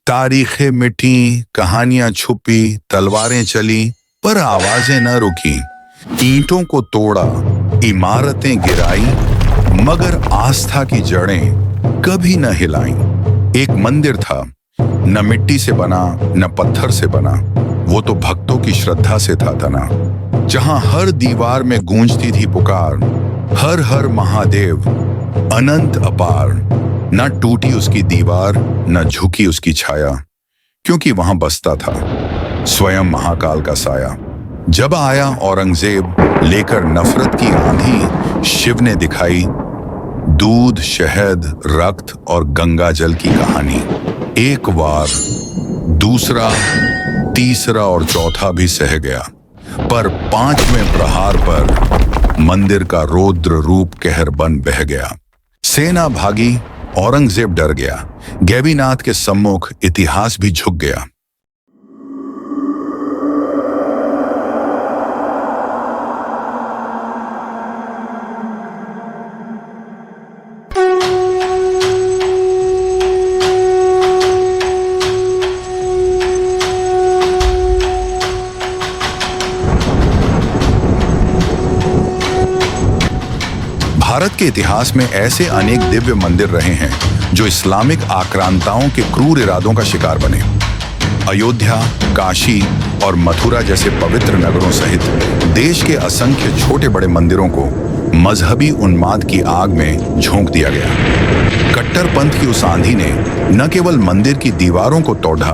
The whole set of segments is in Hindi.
तारीखें मिटी, कहानियां छुपी, तलवारें चली, पर आवाजें न रुकी। ईंटों को तोड़ा, इमारतें गिराई, मगर आस्था की जड़ें कभी न हिलाईं। एक मंदिर था, न मिट्टी से बना न पत्थर से बना, वो तो भक्तों की श्रद्धा से था तना। जहां हर दीवार में गूंजती थी पुकार, हर हर महादेव अनंत अपार। न टूटी उसकी दीवार, न झुकी उसकी छाया, क्योंकि वहां बसता था स्वयं महाकाल का साया। जब आया औरंगजेब लेकर नफरत की आंधी, शिव ने दिखाई दूध, शहद, रक्त और गंगा जल की कहानी। एक वार, दूसरा, तीसरा और चौथा भी सह गया, पर पांचवें प्रहार पर मंदिर का रौद्र रूप कहर बन बह गया। सेना भागी, औरंगजेब डर गया, गैवीनाथ के सम्मुख इतिहास भी झुक गया। भारत के इतिहास में ऐसे अनेक दिव्य मंदिर रहे हैं जो इस्लामिक आक्रांताओं के क्रूर इरादों का शिकार बने। अयोध्या, काशी और मथुरा जैसे पवित्र नगरों सहित देश के असंख्य छोटे बड़े मंदिरों को मजहबी उन्माद की आग में झोंक दिया गया। कट्टरपंथ की उस आंधी ने न केवल मंदिर की दीवारों को तोड़ा,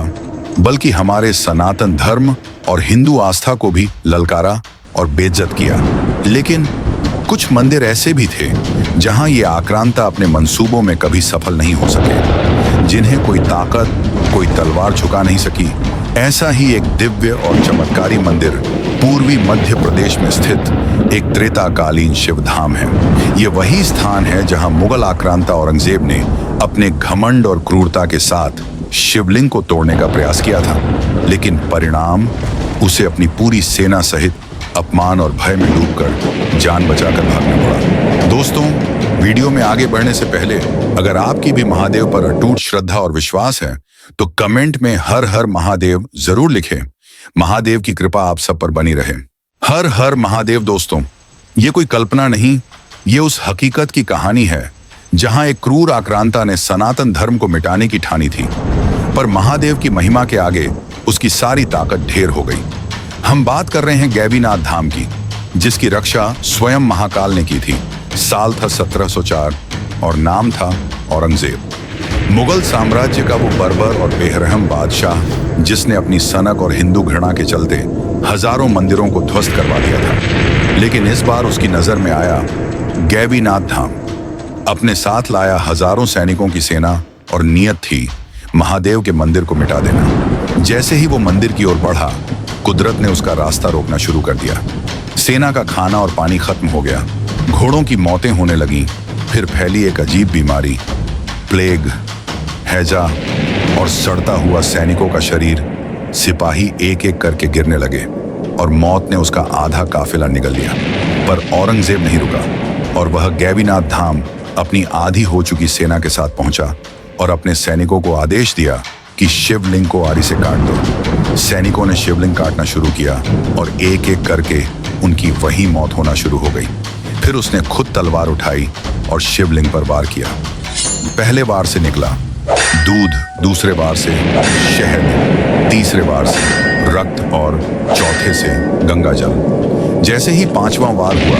बल्कि हमारे सनातन धर्म और हिंदू आस्था को भी ललकारा और बेइज्जत किया। लेकिन कुछ मंदिर ऐसे भी थे जहां ये आक्रांता अपने मंसूबों में कभी सफल नहीं हो सके, जिन्हें कोई ताकत, कोई तलवार झुका नहीं सकी। ऐसा ही एक दिव्य और चमत्कारी मंदिर पूर्वी मध्य प्रदेश में स्थित एक त्रेताकालीन शिवधाम है। ये वही स्थान है जहां मुगल आक्रांता औरंगजेब ने अपने घमंड और क्रूरता के साथ शिवलिंग को तोड़ने का प्रयास किया था, लेकिन परिणाम उसे अपनी पूरी सेना सहित अपमान और भय में डूबकर जान बचाकर भागना पड़ा। दोस्तों, वीडियो में आगे बढ़ने से पहले अगर आपकी भी महादेव पर अटूट श्रद्धा और विश्वास है तो कमेंट में हर हर महादेव जरूर लिखें। महादेव की कृपा आप सब पर बनी रहे। हर हर महादेव। दोस्तों, ये कोई कल्पना नहीं, ये उस हकीकत की कहानी है जहां एक क्रूर आक्रांता ने सनातन धर्म को मिटाने की ठानी थी, पर महादेव की महिमा के आगे उसकी सारी ताकत ढेर हो गई। हम बात कर रहे हैं गैवीनाथ धाम की, जिसकी रक्षा स्वयं महाकाल ने की थी। साल था 1704 और नाम था औरंगजेब। मुगल साम्राज्य का वो बर्बर और बेरहम बादशाह जिसने अपनी सनक और हिंदू घृणा के चलते हजारों मंदिरों को ध्वस्त करवा दिया था। लेकिन इस बार उसकी नजर में आया गैवीनाथ धाम। अपने साथ लाया हजारों सैनिकों की सेना और नियत थी महादेव के मंदिर को मिटा देना। जैसे ही वो मंदिर की ओर बढ़ा, कुदरत ने उसका रास्ता रोकना शुरू कर दिया। सेना का खाना और पानी खत्म हो गया, घोड़ों की मौतें होने लगीं। फिर फैली एक अजीब बीमारी, प्लेग, हैजा और सड़ता हुआ सैनिकों का शरीर। सिपाही एक एक करके गिरने लगे और मौत ने उसका आधा काफिला निगल लिया। पर औरंगजेब नहीं रुका और वह गैवीनाथ धाम अपनी आधी हो चुकी सेना के साथ पहुंचा और अपने सैनिकों को आदेश दिया कि शिवलिंग को आरी से काट दो। सैनिकों ने शिवलिंग काटना शुरू किया और एक एक करके उनकी वही मौत होना शुरू हो गई। फिर उसने खुद तलवार उठाई और शिवलिंग पर वार किया। पहले वार से निकला दूध, दूसरे वार से शहद, तीसरे वार से रक्त और चौथे से गंगा जल। जैसे ही पांचवां वार हुआ,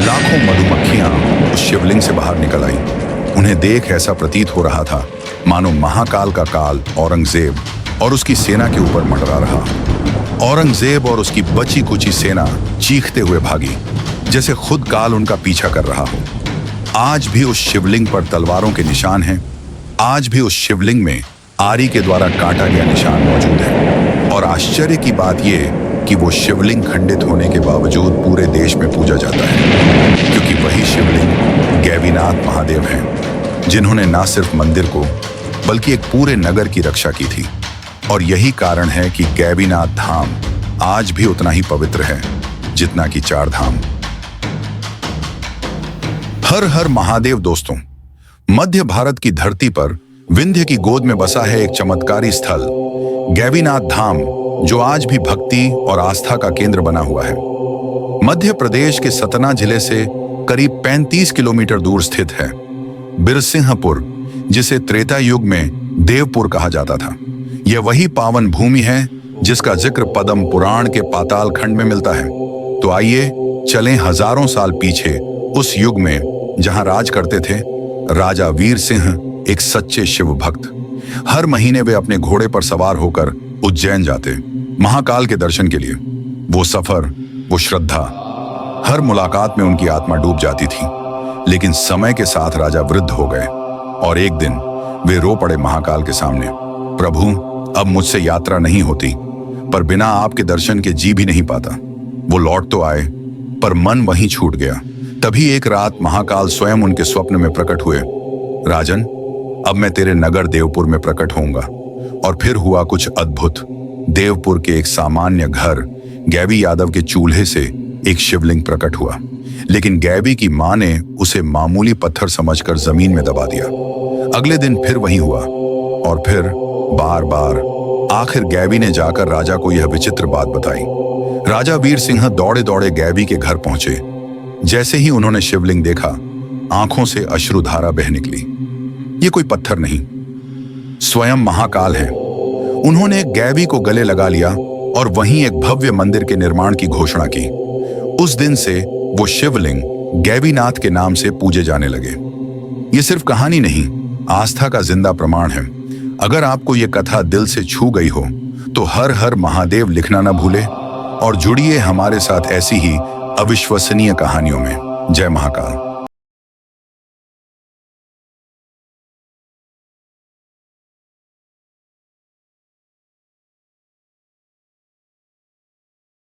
लाखों मधुमक्खियां उस शिवलिंग से बाहर निकल आई। उन्हें देख ऐसा प्रतीत हो रहा था मानो महाकाल का काल औरंगजेब और उसकी सेना के ऊपर मंडरा रहा। औरंगजेब और उसकी बची कुची सेना चीखते हुए भागी, जैसे खुद काल उनका पीछा कर रहा हो। आज भी उस शिवलिंग पर तलवारों के निशान हैं। आज भी उस शिवलिंग में आरी के द्वारा काटा गया निशान मौजूद है। और आश्चर्य की बात यह कि वो शिवलिंग खंडित होने के बावजूद पूरे देश में पूजा जाता है, क्योंकि वही शिवलिंग गैवीनाथ महादेव हैं, जिन्होंने न सिर्फ मंदिर को बल्कि एक पूरे नगर की रक्षा की थी। और यही कारण है कि गैवीनाथ धाम आज भी उतना ही पवित्र है जितना कि चार धाम। हर हर महादेव। दोस्तों, मध्य भारत की धरती पर विंध्य की गोद में बसा है एक चमत्कारी स्थल, गैवीनाथ धाम, जो आज भी भक्ति और आस्था का केंद्र बना हुआ है। मध्य प्रदेश के सतना जिले से करीब 35 किलोमीटर दूर स्थित है। बिरसिंहपुर, जिसे त्रेता युग में देवपुर कहा जाता था, यह वही पावन भूमि है जिसका जिक्र पद्म पुराण के पाताल खंड में मिलता है। तो आइए चलें हजारों साल पीछे, उस युग में जहां राज करते थे राजा वीर सिंह, एक सच्चे शिव भक्त। हर महीने वे अपने घोड़े पर सवार होकर उज्जैन जाते, महाकाल के दर्शन के लिए। वो सफर, वो श्रद्धा, हर मुलाकात में उनकी आत्मा डूब जाती थी। लेकिन समय के साथ राजा वृद्ध हो गए और एक दिन वे रो पड़े महाकाल के सामने, प्रभु, अब मुझसे यात्रा नहीं होती, पर बिना आपके दर्शन के जी भी नहीं पाता। वो लौट तो आए, पर मन वहीं छूट गया। तभी एक रात महाकाल स्वयं उनके स्वप्न में प्रकट हुए। राजन, अब मैं तेरे नगर देवपुर में प्रकट होऊंगा। और फिर हुआ कुछ अद्भुत। देवपुर के एक सामान्य घर गैवी यादव के चूल्हे से एक शिवलिंग प्रकट हुआ, लेकिन गैवी की मां ने उसे मामूली पत्थर समझकर जमीन में दबा दिया। अगले दिन फिर वही हुआ और फिर बार बार। आखिर गैवी ने जाकर राजा को यह विचित्र बात बताई। राजा वीर सिंह दौड़े दौड़े गैवी के घर पहुंचे। जैसे ही उन्होंने शिवलिंग देखा, आंखों से अश्रुधारा बह निकली। ये कोई पत्थर नहीं, स्वयं महाकाल है। उन्होंने गैवी को गले लगा लिया और वहीं एक भव्य मंदिर के निर्माण की घोषणा की। उस दिन से वो शिवलिंग गैवीनाथ के नाम से पूजे जाने लगे। ये सिर्फ कहानी नहीं, आस्था का जिंदा प्रमाण है। अगर आपको ये कथा दिल से छू गई हो तो हर हर महादेव लिखना ना भूले और जुड़िए हमारे साथ ऐसी ही अविश्वसनीय कहानियों में। जय महाकाल।